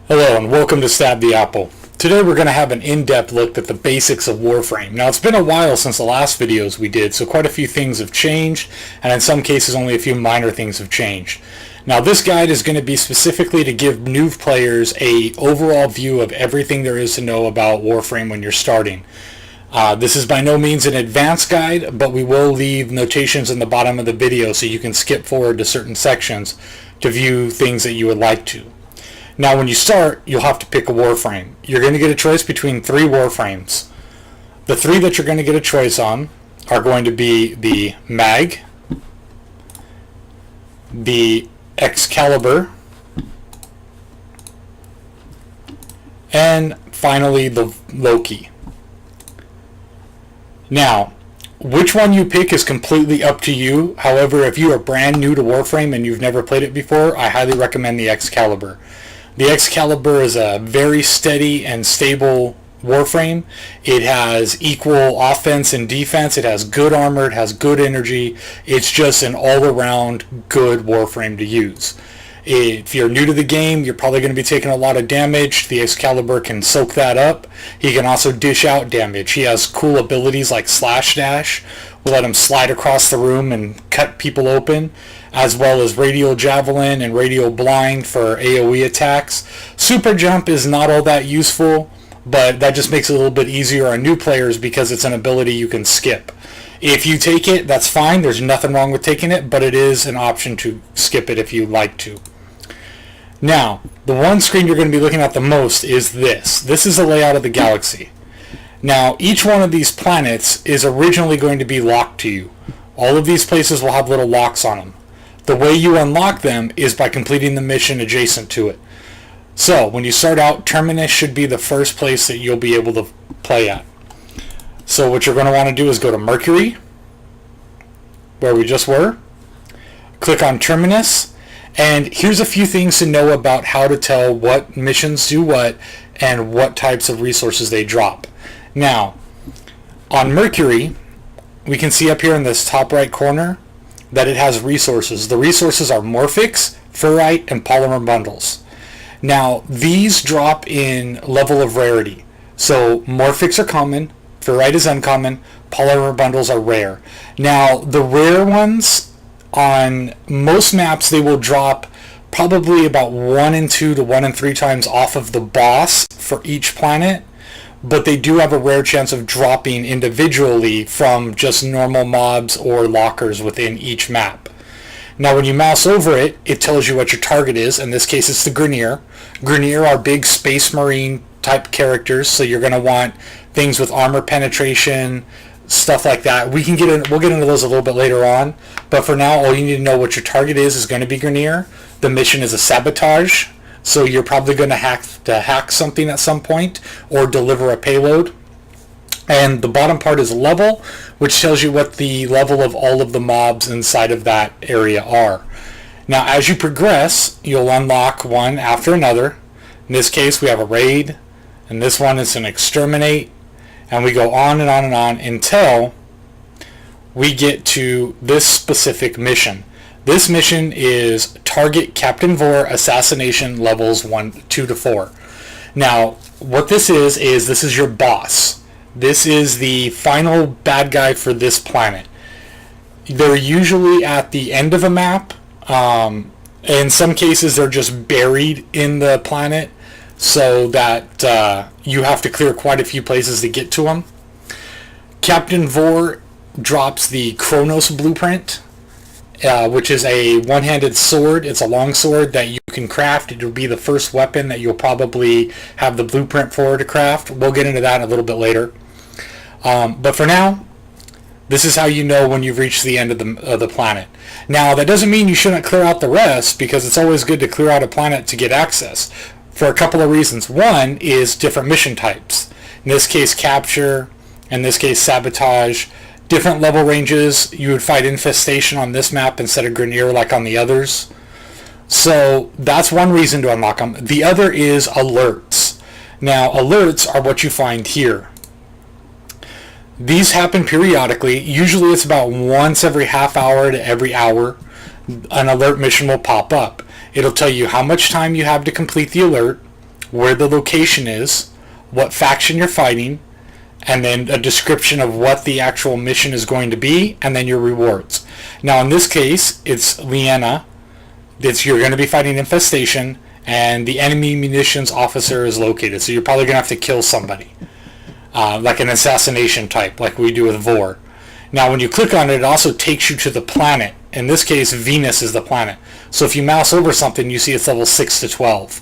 Hello and welcome to Stab the Apple. Today we're going to have an in-depth look at the basics of Warframe. Now it's been a while since the last videos we did, so quite a few things have changed, and in some cases only a few minor things have changed. Now this guide is going to be specifically to give new players a overall view of everything there is to know about Warframe when you're starting. This is by no means an advanced guide, but we will leave notations in the bottom of the video so you can skip forward to certain sections to view things that you would like to. Now when you start, you'll have to pick a Warframe. You're going to get a choice between 3 Warframes. The 3 that you're going to get a choice on are going to be the Mag, the Excalibur, and finally the Loki. Now, which one you pick is completely up to you. However, if you are brand new to Warframe and you've never played it before, I highly recommend the Excalibur. The Excalibur is a very steady and stable Warframe. It has equal offense and defense. It has good armor. It has good energy. It's just an all-around good Warframe to use. If you're new to the game, you're probably going to be taking a lot of damage. The Excalibur can soak that up. He can also dish out damage. He has cool abilities like Slash Dash. We'll let him slide across the room and cut people open, as well as Radial Javelin and Radial Blind for AoE attacks. Super Jump is not all that useful, but that just makes it a little bit easier on new players because it's an ability you can skip. If you take it, that's fine. There's nothing wrong with taking it, but it is an option to skip it if you like to. Now, the one screen you're going to be looking at the most is this. This is a layout of the galaxy. Now, each one of these planets is originally going to be locked to you. All of these places will have little locks on them. The way you unlock them is by completing the mission adjacent to it. So, when you start out, Terminus should be the first place that you'll be able to play at. So what you're going to want to do is go to Mercury, where we just were. Click on Terminus, and here's a few things to know about how to tell what missions do what and what types of resources they drop. Now, on Mercury, we can see up here in this top right corner that it has resources. The resources are Morphics, Ferrite, and Polymer Bundles. Now, these drop in level of rarity. So, Morphics are common, Ferrite is uncommon, Polymer Bundles are rare. Now, the rare ones, on most maps, they will drop probably about 1 and 2 to 1 and 3 times off of the boss for each planet, but they do have a rare chance of dropping individually from just normal mobs or lockers within each map. Now when you mouse over it, it tells you what your target is. In this case it's the Grineer. Grineer are big Space Marine type characters, so you're going to want things with armor penetration, stuff like that. We'll get into those a little bit later on, but for now all you need to know what your target is going to be Grineer. The mission is a sabotage. So you're probably going to hack something at some point or deliver a payload. And the bottom part is level, which tells you what the level of all of the mobs inside of that area are. Now as you progress, you'll unlock one after another. In this case we have a raid, and this one is an exterminate, and we go on and on and on until we get to this specific mission. This mission is Target Captain Vor Assassination levels 1, 2 to 4. Now, what this is this is your boss. This is the final bad guy for this planet. They're usually at the end of a map. In some cases, they're just buried in the planet so that you have to clear quite a few places to get to them. Captain Vor drops the Kronos blueprint, which is a one-handed sword. It's a long sword that you can craft. It will be the first weapon that you'll probably have the blueprint for to craft. We'll get into that a little bit later. But for now, this is how you know when you've reached the end of the planet. Now, that doesn't mean you shouldn't clear out the rest, because it's always good to clear out a planet to get access, for a couple of reasons. One is different mission types. In this case, capture. In this case, sabotage. Different level ranges. You would fight infestation on this map instead of Grineer like on the others. So that's one reason to unlock them. The other is alerts. Now, alerts are what you find here. These happen periodically. Usually it's about once every half hour to every hour. An alert mission will pop up. It'll tell you how much time you have to complete the alert, where the location is, what faction you're fighting, and then a description of what the actual mission is going to be, and then your rewards. Now in this case, it's Hyena. You're going to be fighting Infestation, and the enemy munitions officer is located, so you're probably going to have to kill somebody. Like an assassination type, like we do with Vor. Now when you click on it, it also takes you to the planet. In this case, Venus is the planet. So if you mouse over something, you see it's level 6 to 12.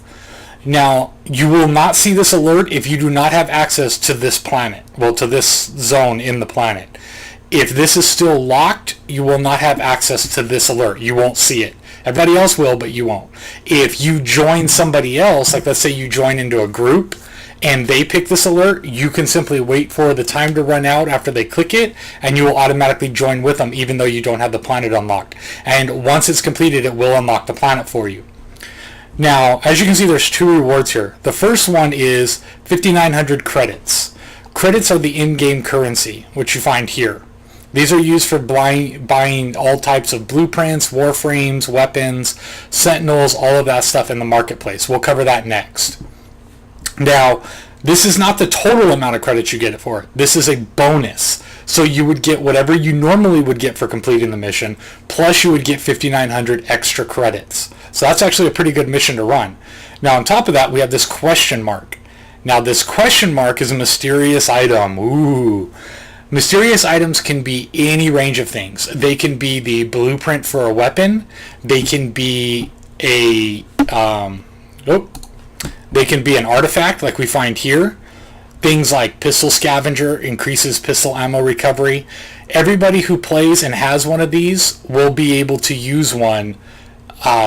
Now, you will not see this alert if you do not have access to this planet. Well, to this zone in the planet. If this is still locked, you will not have access to this alert. You won't see it. Everybody else will, but you won't. If you join somebody else, like let's say you join into a group, and they pick this alert, you can simply wait for the time to run out after they click it, and you will automatically join with them even though you don't have the planet unlocked. And once it's completed, it will unlock the planet for you. Now, as you can see, there's 2 rewards here. The first one is 5,900 credits. Credits are the in-game currency, which you find here. These are used for buying all types of blueprints, warframes, weapons, sentinels, all of that stuff in the marketplace. We'll cover that next. Now, this is not the total amount of credits you get it for. This is a bonus. So you would get whatever you normally would get for completing the mission, plus you would get 5,900 extra credits. So that's actually a pretty good mission to run. Now, on top of that, we have this question mark. Now, this question mark is a mysterious item. Ooh. Mysterious items can be any range of things. They can be the blueprint for a weapon. They can be they can be an artifact like we find here. Things like Pistol Scavenger increases pistol ammo recovery. Everybody who plays and has one of these will be able to use one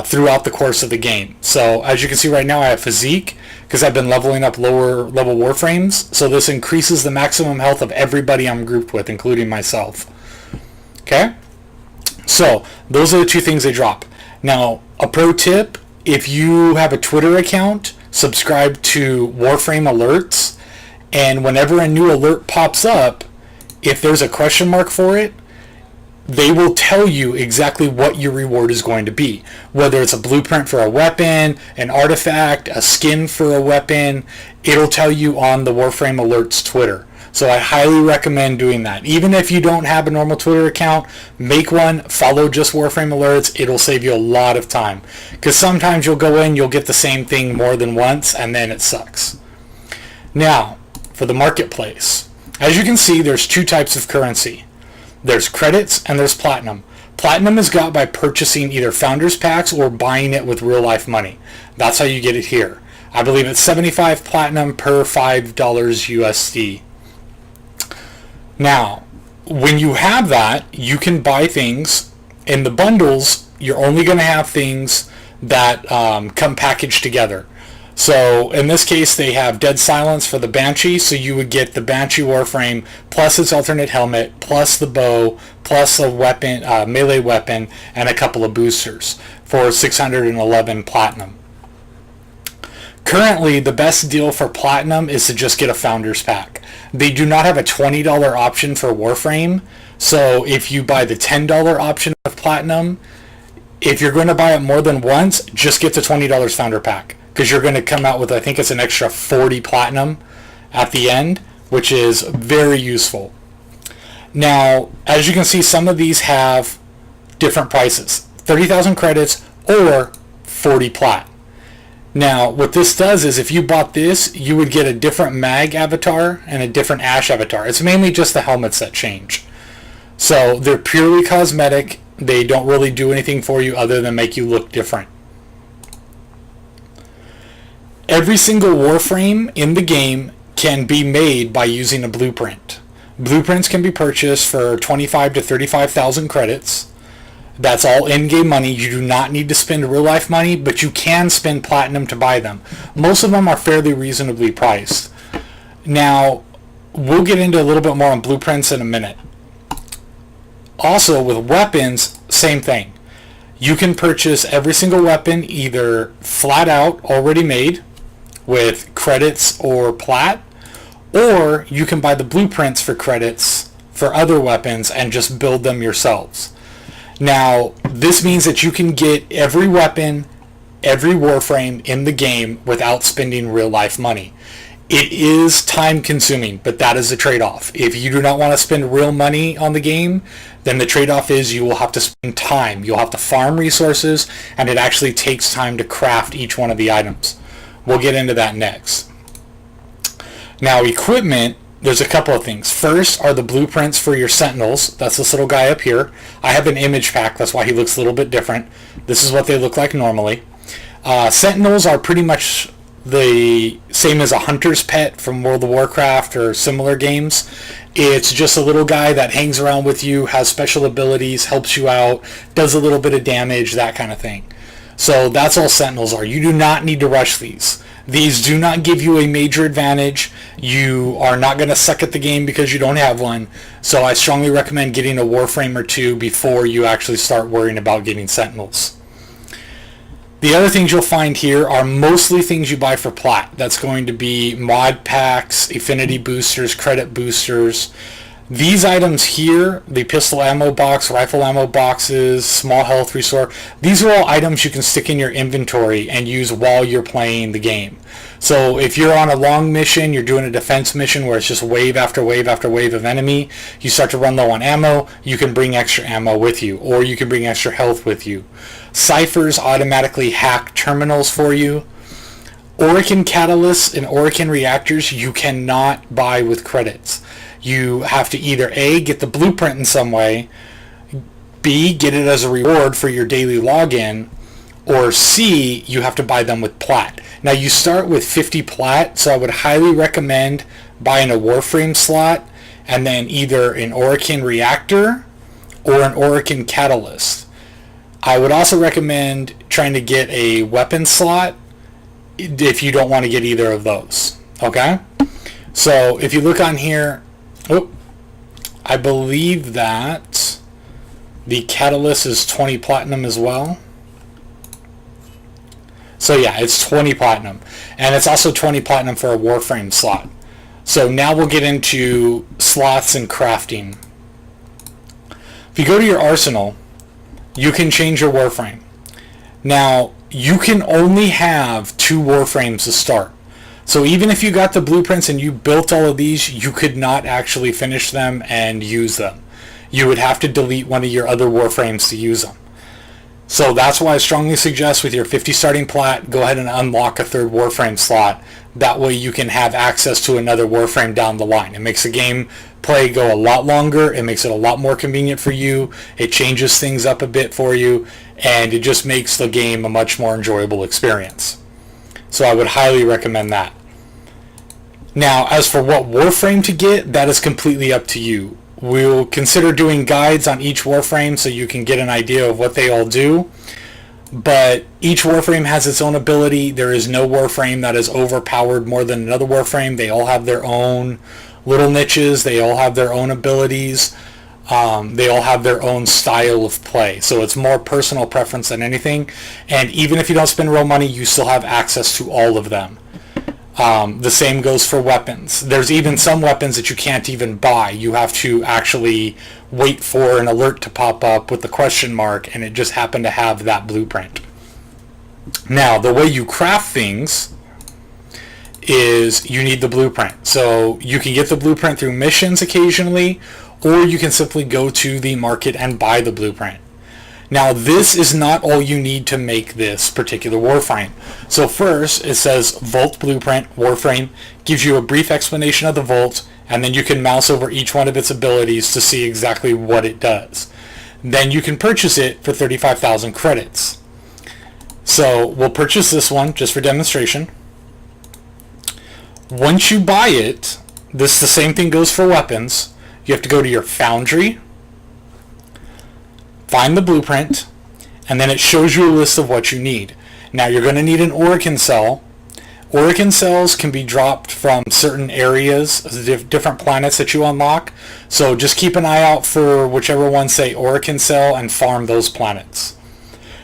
throughout the course of the game. So as you can see right now, I have Physique because I've been leveling up lower level Warframes. So this increases the maximum health of everybody I'm grouped with, including myself. Okay? So those are the 2 things they drop. Now, a pro tip, if you have a Twitter account, subscribe to Warframe alerts, and whenever a new alert pops up, if there's a question mark for it, they will tell you exactly what your reward is going to be. Whether it's a blueprint for a weapon, an artifact, a skin for a weapon, it'll tell you on the Warframe alerts Twitter. So I highly recommend doing that. Even if you don't have a normal Twitter account, make one, follow just Warframe alerts. It'll save you a lot of time. Because sometimes you'll go in, you'll get the same thing more than once, and then it sucks. Now, for the marketplace. As you can see, there's 2 types of currency. There's credits and there's platinum. Platinum is got by purchasing either founders packs or buying it with real life money. That's how you get it here. I believe it's 75 platinum per $5 USD. Now, when you have that, you can buy things. In the bundles, you're only going to have things that come packaged together. So in this case, they have Dead Silence for the Banshee, so you would get the Banshee Warframe plus its alternate helmet, plus the bow, plus a weapon, melee weapon, and a couple of boosters for 611 platinum. Currently, the best deal for platinum is to just get a Founders Pack. They do not have a $20 option for Warframe, so if you buy the $10 option of platinum, if you're going to buy it more than once, just get the $20 Founder Pack, because you're going to come out with, I think it's an extra 40 platinum at the end, which is very useful. Now, as you can see, some of these have different prices. 30,000 credits or 40 plat. Now, what this does is if you bought this, you would get a different mag avatar and a different Ash avatar. It's mainly just the helmets that change. So they're purely cosmetic. They don't really do anything for you other than make you look different. Every single Warframe in the game can be made by using a blueprint. Blueprints can be purchased for 25 to 35,000 credits. That's all in-game money. You do not need to spend real-life money, but you can spend platinum to buy them. Most of them are fairly reasonably priced. Now, we'll get into a little bit more on blueprints in a minute. Also, with weapons, same thing. You can purchase every single weapon either flat out, already made, with credits or plat, Or you can buy the blueprints for credits for other weapons and just build them yourselves. Now, this means that you can get every weapon, every Warframe in the game without spending real life money. It is time consuming, but that is the trade-off. If you do not want to spend real money on the game, then the trade-off is you will have to spend time. You'll have to farm resources, and it actually takes time to craft each one of the items. We'll get into that next. Now, equipment, there's a couple of things. First are the blueprints for your Sentinels. That's this little guy up here. I have an image pack, that's why he looks a little bit different. This is what they look like normally. Sentinels are pretty much the same as a hunter's pet from World of Warcraft or similar games. It's just a little guy that hangs around with you, has special abilities, helps you out, does a little bit of damage, that kind of thing. So that's all Sentinels are. You do not need to rush these. These do not give you a major advantage. You are not going to suck at the game because you don't have one. So I strongly recommend getting a Warframe or two before you actually start worrying about getting Sentinels. The other things you'll find here are mostly things you buy for plat. That's going to be mod packs, affinity boosters, credit boosters. These items here, the pistol ammo box, rifle ammo boxes, small health restore, these are all items you can stick in your inventory and use while you're playing the game. So if you're on a long mission, you're doing a defense mission where it's just wave after wave after wave of enemy, you start to run low on ammo, you can bring extra ammo with you, or you can bring extra health with you. Ciphers automatically hack terminals for you. Orokin catalysts and Orokin reactors you cannot buy with credits. You have to either A, get the blueprint in some way, B, get it as a reward for your daily login, or C, you have to buy them with plat. Now you start with 50 plat, so I would highly recommend buying a Warframe slot and then either an Orokin reactor or an Orokin catalyst. I would also recommend trying to get a weapon slot if you don't want to get either of those. Okay? So if you look on here, I believe that the catalyst is 20 platinum as well. So yeah, it's 20 platinum. And it's also 20 platinum for a Warframe slot. So now we'll get into slots and crafting. If you go to your arsenal, you can change your Warframe. Now, you can only have 2 Warframes to start. So even if you got the blueprints and you built all of these, you could not actually finish them and use them. You would have to delete one of your other Warframes to use them. So that's why I strongly suggest with your 50 starting plat, go ahead and unlock a 3rd Warframe slot. That way you can have access to another Warframe down the line. It makes the game play go a lot longer. It makes it a lot more convenient for you. It changes things up a bit for you. And it just makes the game a much more enjoyable experience. So I would highly recommend that. Now, as for what Warframe to get, that is completely up to you. We'll consider doing guides on each Warframe so you can get an idea of what they all do. But each Warframe has its own ability. There is no Warframe that is overpowered more than another Warframe. They all have their own little niches. They all have their own abilities. They all have their own style of play. So it's more personal preference than anything. And even if you don't spend real money, you still have access to all of them. The same goes for weapons. There's even some weapons that you can't even buy. You have to actually wait for an alert to pop up with the question mark, and it just happened to have that blueprint. Now, the way you craft things is you need the blueprint. So you can get the blueprint through missions occasionally, or you can simply go to the market and buy the blueprint. Now, this is not all you need to make this particular Warframe. So first, it says Vault Blueprint Warframe, gives you a brief explanation of the Vault, and then you can mouse over each one of its abilities to see exactly what it does. Then you can purchase it for 35,000 credits. So we'll purchase this one just for demonstration. Once you buy it, the same thing goes for weapons. You have to go to your foundry, find the blueprint, and then it shows you a list of what you need. Now you're going to need an Orokin cell. Orokin cells can be dropped from certain areas, different planets that you unlock. So just keep an eye out for whichever ones say Orokin cell and farm those planets.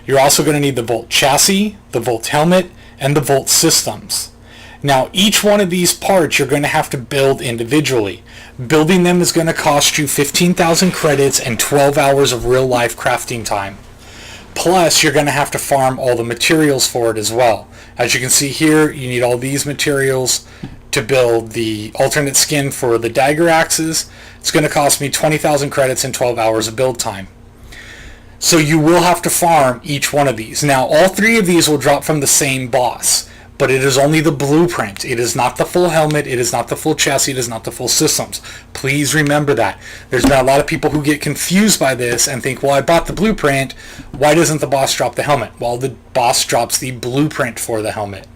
You're also going to need the Volt chassis, the Volt helmet, and the Volt systems. Now, each one of these parts you're going to have to build individually. Building them is going to cost you 15,000 credits and 12 hours of real-life crafting time. Plus, you're going to have to farm all the materials for it as well. As you can see here, you need all these materials to build the alternate skin for the dagger axes. It's going to cost me 20,000 credits and 12 hours of build time. So you will have to farm each one of these. Now, all three of these will drop from the same boss, but it is only the blueprint. It is not the full helmet. It is not the full chassis. It is not the full systems. Please remember that. There's been a lot of people who get confused by this and think, well, I bought the blueprint. Why doesn't the boss drop the helmet? Well, the boss drops the blueprint for the helmet.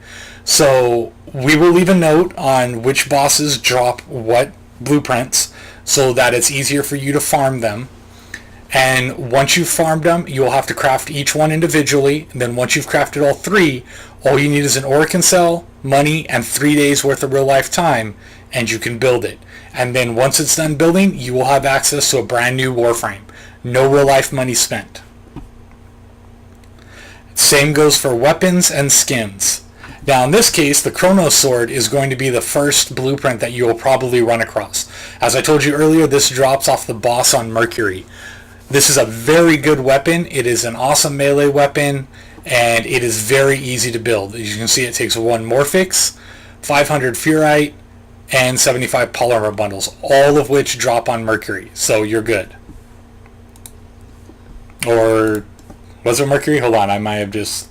So we will leave a note on which bosses drop what blueprints so that it's easier for you to farm them. And once you've farmed them, you'll have to craft each one individually. And then once you've crafted all three, all you need is an Orokin cell, money, and 3 days worth of real life time, and you can build it. And then once it's done building, you will have access to a brand new Warframe. No real life money spent. Same goes for weapons and skins. Now in this case, the Chronos Sword is going to be the first blueprint that you will probably run across. As I told you earlier, this drops off the boss on Mercury. This is a very good weapon. It is an awesome melee weapon, and it is very easy to build. As you can see, it takes 1 Morphix, 500 Ferrite, and 75 polymer bundles, all of which drop on Mercury, so you're good. Or was it Mercury? Hold on, I might have just...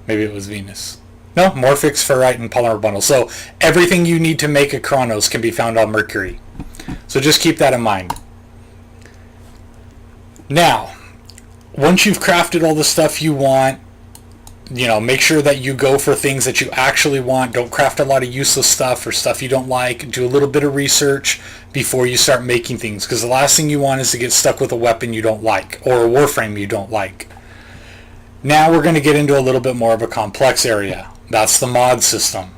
maybe it was Venus. No, Morphix, Ferrite, and polymer bundles. So everything you need to make a Chronos can be found on Mercury. So just keep that in mind. Now, once you've crafted all the stuff you want, make sure that you go for things that you actually want. Don't craft a lot of useless stuff or stuff you don't like. Do a little bit of research before you start making things, because the last thing you want is to get stuck with a weapon you don't like or a Warframe you don't like. Now we're going to get into a little bit more of a complex area. That's the mod system.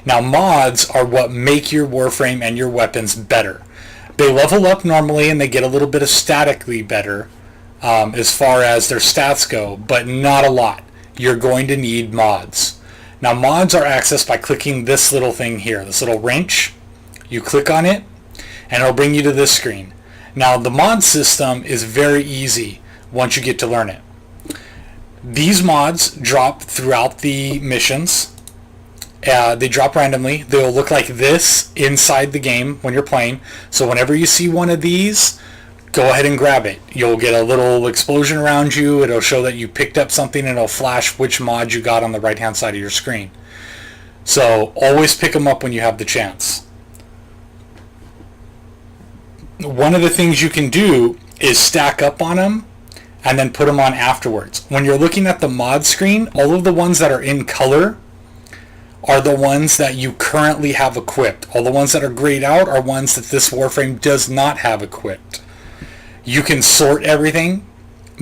Now, mods are what make your Warframe and your weapons better. They level up normally and they get a little bit of statically better as far as their stats go, but not a lot. You're going to need mods. Now, mods are accessed by clicking this little thing here, this little wrench. You click on it and it'll bring you to this screen. Now, the mod system is very easy once you get to learn it. These mods drop throughout the missions. They drop randomly. They'll look like this inside the game when you're playing. So whenever you see one of these, go ahead and grab it. You'll get a little explosion around you. It'll show that you picked up something, and it'll flash which mod you got on the right hand side of your screen. So always pick them up when you have the chance. One of the things you can do is stack up on them and then put them on afterwards. When you're looking at the mod screen, all of the ones that are in color are the ones that you currently have equipped. All the ones that are grayed out are ones that this Warframe does not have equipped. You can sort everything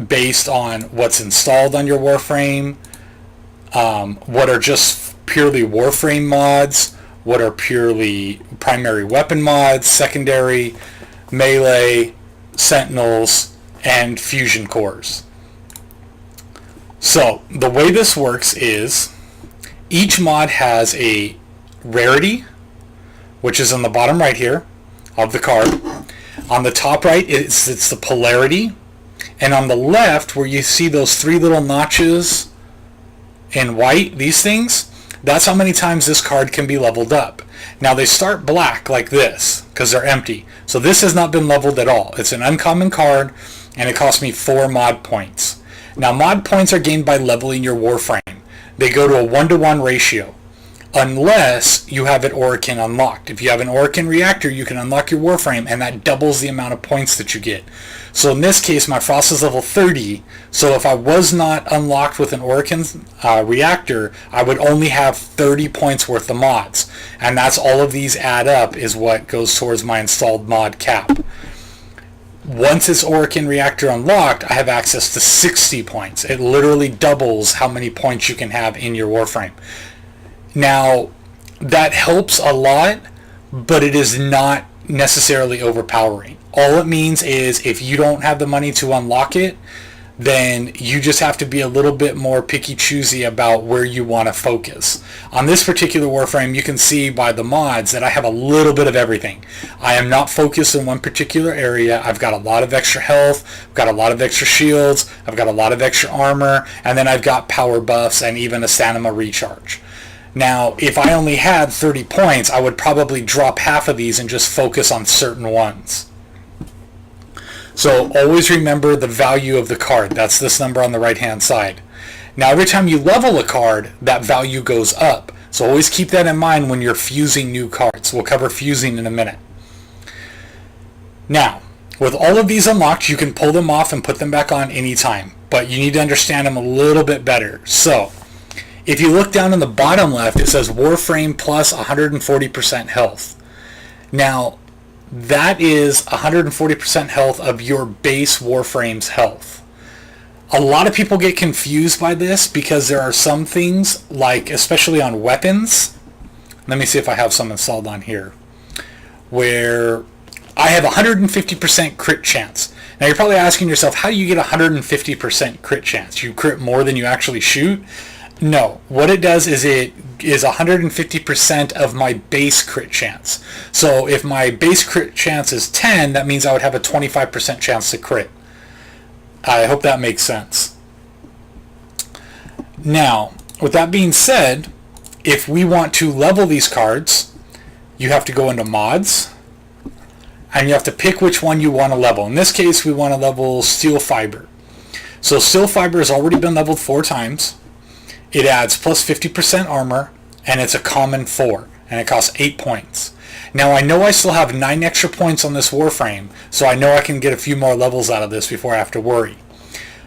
based on what's installed on your Warframe, what are just purely Warframe mods, what are purely primary weapon mods, secondary, melee, Sentinels, and fusion cores. So the way this works is each mod has a rarity, which is on the bottom right here of the card. On the top right, it's the polarity. And on the left, where you see those 3 little notches in white, these things, that's how many times this card can be leveled up. Now, they start black like this because they're empty. So this has not been leveled at all. It's an uncommon card, and it cost me 4 mod points. Now, mod points are gained by leveling your Warframe. They go to a 1-to-1 ratio, unless you have an Orokin unlocked. If you have an Orokin reactor, you can unlock your Warframe, and that doubles the amount of points that you get. So in this case, my Frost is level 30, so if I was not unlocked with an Orokin reactor, I would only have 30 points worth of mods. And that's all of these add up is what goes towards my installed mod cap. Once this Orokin reactor unlocked, I have access to 60 points. It literally doubles how many points you can have in your Warframe. Now, that helps a lot, but it is not necessarily overpowering. All it means is if you don't have the money to unlock it, then you just have to be a little bit more picky-choosy about where you want to focus. On this particular Warframe, you can see by the mods that I have a little bit of everything. I am not focused in one particular area. I've got a lot of extra health, I've got a lot of extra shields, I've got a lot of extra armor, and then I've got power buffs and even a stamina recharge. Now, if I only had 30 points, I would probably drop half of these and just focus on certain ones. So always remember the value of the card. That's this number on the right hand side. Now every time you level a card, that value goes up. So always keep that in mind when you're fusing new cards. We'll cover fusing in a minute. Now, with all of these unlocked, you can pull them off and put them back on anytime. But you need to understand them a little bit better. So, if you look down in the bottom left, it says Warframe plus 140% health. Now, that is 140% health of your base Warframe's health. A lot of people get confused by this because there are some things, like especially on weapons, let me see if I have some installed on here, where I have 150% crit chance. Now you're probably asking yourself, how do you get 150% crit chance? You crit more than you actually shoot? No, what it does is it is 150% of my base crit chance. So if my base crit chance is 10, that means I would have a 25% chance to crit. I hope that makes sense. Now, with that being said, if we want to level these cards, you have to go into mods, and you have to pick which one you want to level. In this case, we want to level Steel Fiber. So Steel Fiber has already been leveled 4 times. It adds plus 50% armor, and it's a common 4, and it costs 8 points. Now I know I still have 9 extra points on this Warframe, so I know I can get a few more levels out of this before I have to worry.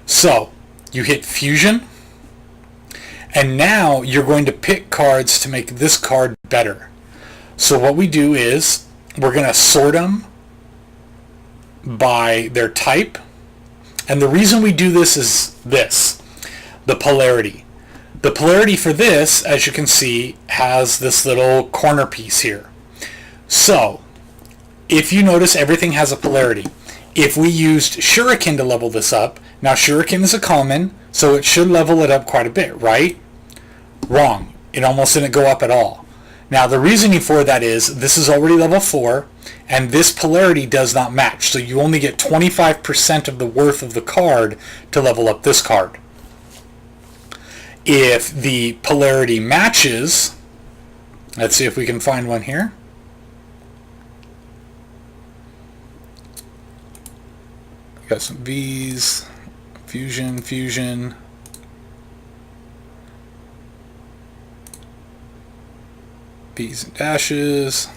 So, you hit Fusion, and now you're going to pick cards to make this card better. So what we do is, we're going to sort them by their type, and the reason we do this is this, the polarity. The polarity for this, as you can see, has this little corner piece here. So, if you notice, everything has a polarity. If we used Shuriken to level this up, now Shuriken is a common, so it should level it up quite a bit, right? Wrong. It almost didn't go up at all. Now, the reasoning for that is, this is already level 4, and this polarity does not match, so you only get 25% of the worth of the card to level up this card. If the polarity matches, let's see if we can find one here. Got some V's, fusion, fusion. B's and dashes.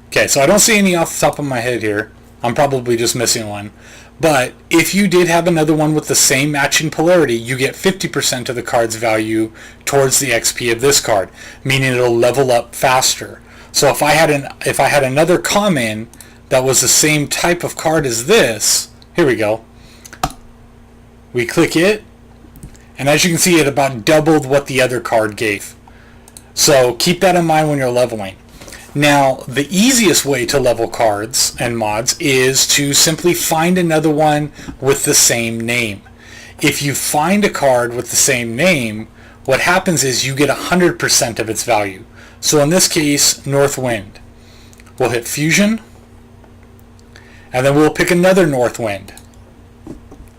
Okay, so I don't see any off the top of my head here. I'm probably just missing one. But if you did have another one with the same matching polarity, you get 50% of the card's value towards the XP of this card, meaning it'll level up faster. So if I had another common that was the same type of card as this, here we go. We click it, and as you can see, it about doubled what the other card gave. So keep that in mind when you're leveling. Now, the easiest way to level cards and mods is to simply find another one with the same name. If you find a card with the same name, what happens is you get 100% of its value. So in this case, North Wind. We'll hit Fusion, and then we'll pick another North Wind,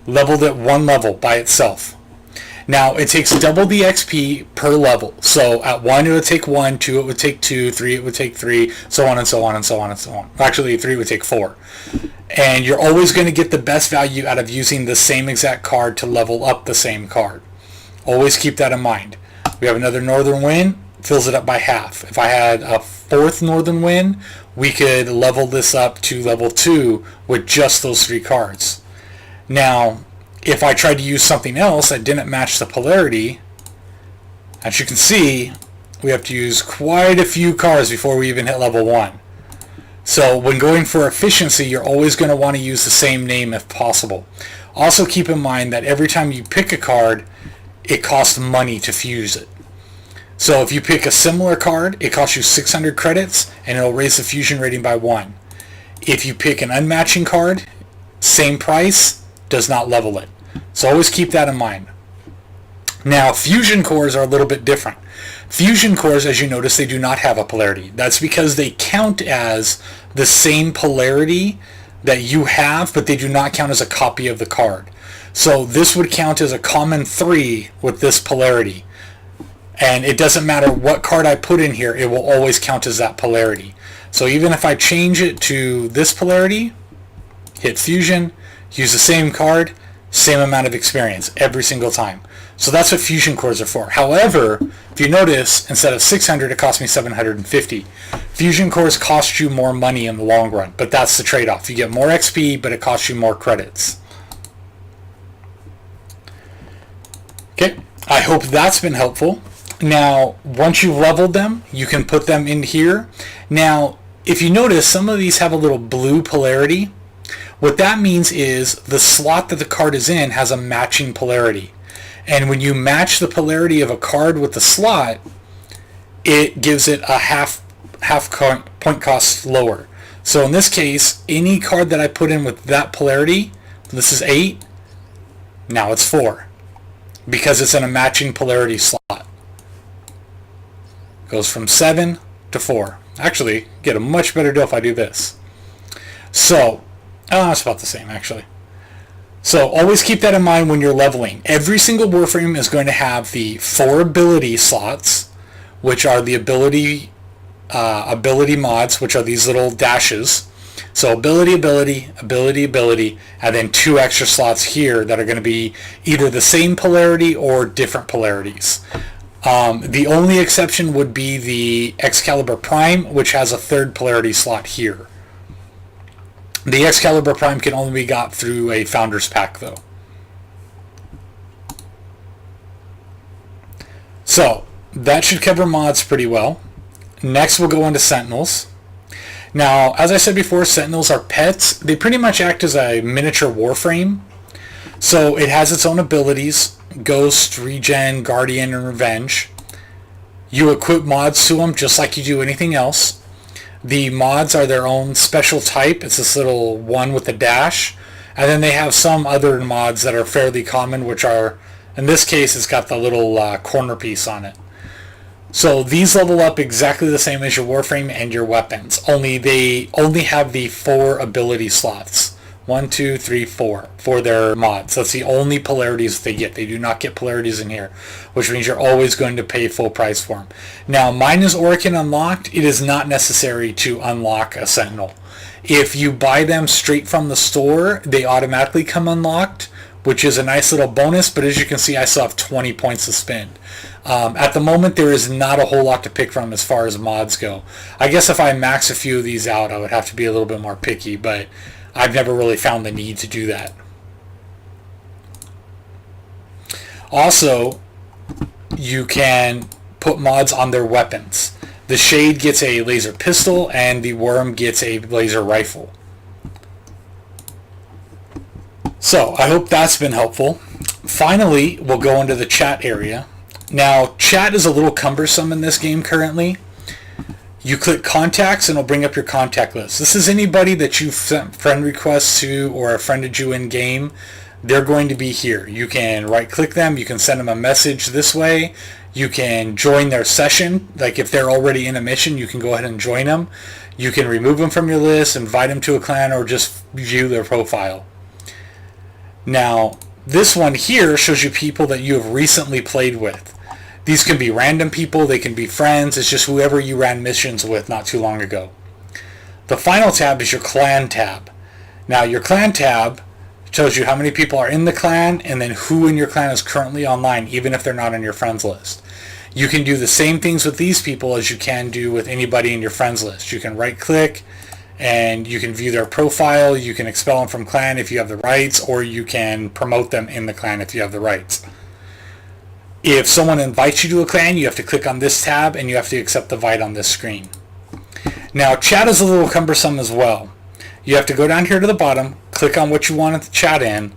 leveled at 1 level by itself. Now, it takes double the XP per level. So at 1 it would take 1, 2 it would take 2, 3 it would take 3, so on and so on and so on and so on. Actually, 3 would take 4. And you're always going to get the best value out of using the same exact card to level up the same card. Always keep that in mind. We have another Northern Wind, fills it up by half. If I had a 4th Northern Wind, we could level this up to level 2 with just those 3 cards. Now, if I tried to use something else that didn't match the polarity, as you can see, we have to use quite a few cards before we even hit level 1. So when going for efficiency, you're always going to want to use the same name if possible. Also keep in mind that every time you pick a card, it costs money to fuse it. So if you pick a similar card, it costs you 600 credits, and it'll raise the fusion rating by 1. If you pick an unmatching card, same price, does not level it. So always keep that in mind. Now, fusion cores are a little bit different. Fusion cores, as you notice, they do not have a polarity. That's because they count as the same polarity that you have, but they do not count as a copy of the card. So this would count as a common 3 with this polarity. And it doesn't matter what card I put in here, it will always count as that polarity. So even if I change it to this polarity, hit fusion, use the same card, same amount of experience every single time. So that's what fusion cores are for. However, if you notice, instead of 600, it cost me 750. Fusion cores cost you more money in the long run, but that's the trade-off. You get more XP, but it costs you more credits. Okay, I hope that's been helpful. Now, once you've leveled them, you can put them in here. Now, if you notice, some of these have a little blue polarity. What that means is the slot that the card is in has a matching polarity. And when you match the polarity of a card with the slot, it gives it a half point cost lower. So in this case, any card that I put in with that polarity, this is 8, now it's 4. Because it's in a matching polarity slot. Goes from 7 to 4. Actually, get a much better deal if I do this. So, it's about the same actually. So always keep that in mind when you're leveling. Every single Warframe is going to have the 4 ability slots, which are the ability mods, which are these little dashes. So ability, and then 2 extra slots here that are going to be either the same polarity or different polarities. The only exception would be the Excalibur Prime, which has a 3rd polarity slot here. The Excalibur Prime can only be got through a Founder's Pack, though. So, that should cover mods pretty well. Next, we'll go into Sentinels. Now, as I said before, Sentinels are pets. They pretty much act as a miniature Warframe. So, it has its own abilities: Ghost, Regen, Guardian, and Revenge. You equip mods to them just like you do anything else. The mods are their own special type. It's this little one with a dash. And then they have some other mods that are fairly common, which are, in this case, it's got the little corner piece on it. So these level up exactly the same as your Warframe and your weapons, only they only have the 4 ability slots. 1, 2, 3, 4 for their mods. That's the only polarities they get. They do not get polarities in here, which means you're always going to pay full price for them. Now, mine is Oricon unlocked. It is not necessary to unlock a Sentinel. If you buy them straight from the store, they automatically come unlocked, which is a nice little bonus, but as you can see, I still have 20 points to spend. At the moment, there is not a whole lot to pick from as far as mods go. I guess if I max a few of these out, I would have to be a little bit more picky, but I've never really found the need to do that. Also, you can put mods on their weapons. The Shade gets a laser pistol, and the Worm gets a laser rifle. So, I hope that's been helpful. Finally, we'll go into the chat area. Now, chat is a little cumbersome in this game currently. You click contacts and it'll bring up your contact list. This is anybody that you've sent friend requests to or have friended you in game. They're going to be here. You can right click them. You can send them a message this way. You can join their session. Like if they're already in a mission, you can go ahead and join them. You can remove them from your list, invite them to a clan, or just view their profile. Now, this one here shows you people that you have recently played with. These can be random people, they can be friends, it's just whoever you ran missions with not too long ago. The final tab is your clan tab. Now your clan tab tells you how many people are in the clan and then who in your clan is currently online, even if they're not on your friends list. You can do the same things with these people as you can do with anybody in your friends list. You can right click and you can view their profile, you can expel them from clan if you have the rights, or you can promote them in the clan if you have the rights. If someone invites you to a clan, you have to click on this tab and you have to accept the invite on this screen. Now, chat is a little cumbersome as well. You have to go down here to the bottom, click on what you want to chat in,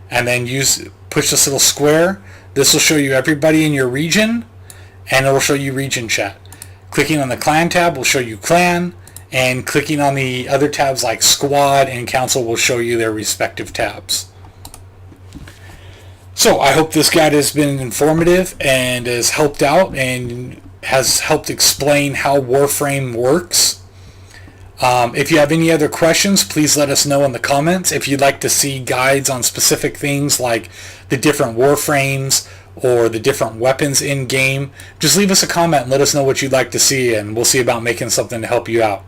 and then push this little square. This will show you everybody in your region, and it will show you region chat. Clicking on the clan tab will show you clan, and clicking on the other tabs like squad and council will show you their respective tabs. So I hope this guide has been informative and has helped out and has helped explain how Warframe works. If you have any other questions, please let us know in the comments. If you'd like to see guides on specific things like the different Warframes or the different weapons in game, just leave us a comment and let us know what you'd like to see, and we'll see about making something to help you out.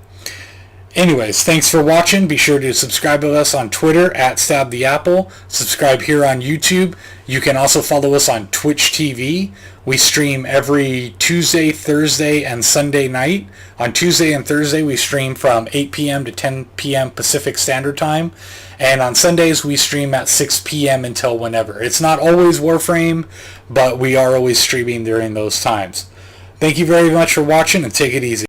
Anyways, thanks for watching. Be sure to subscribe to us on Twitter at StabTheApple. Subscribe here on YouTube. You can also follow us on Twitch TV. We stream every Tuesday, Thursday, and Sunday night. On Tuesday and Thursday, we stream from 8 p.m. to 10 p.m. Pacific Standard Time. And on Sundays, we stream at 6 p.m. until whenever. It's not always Warframe, but we are always streaming during those times. Thank you very much for watching, and take it easy.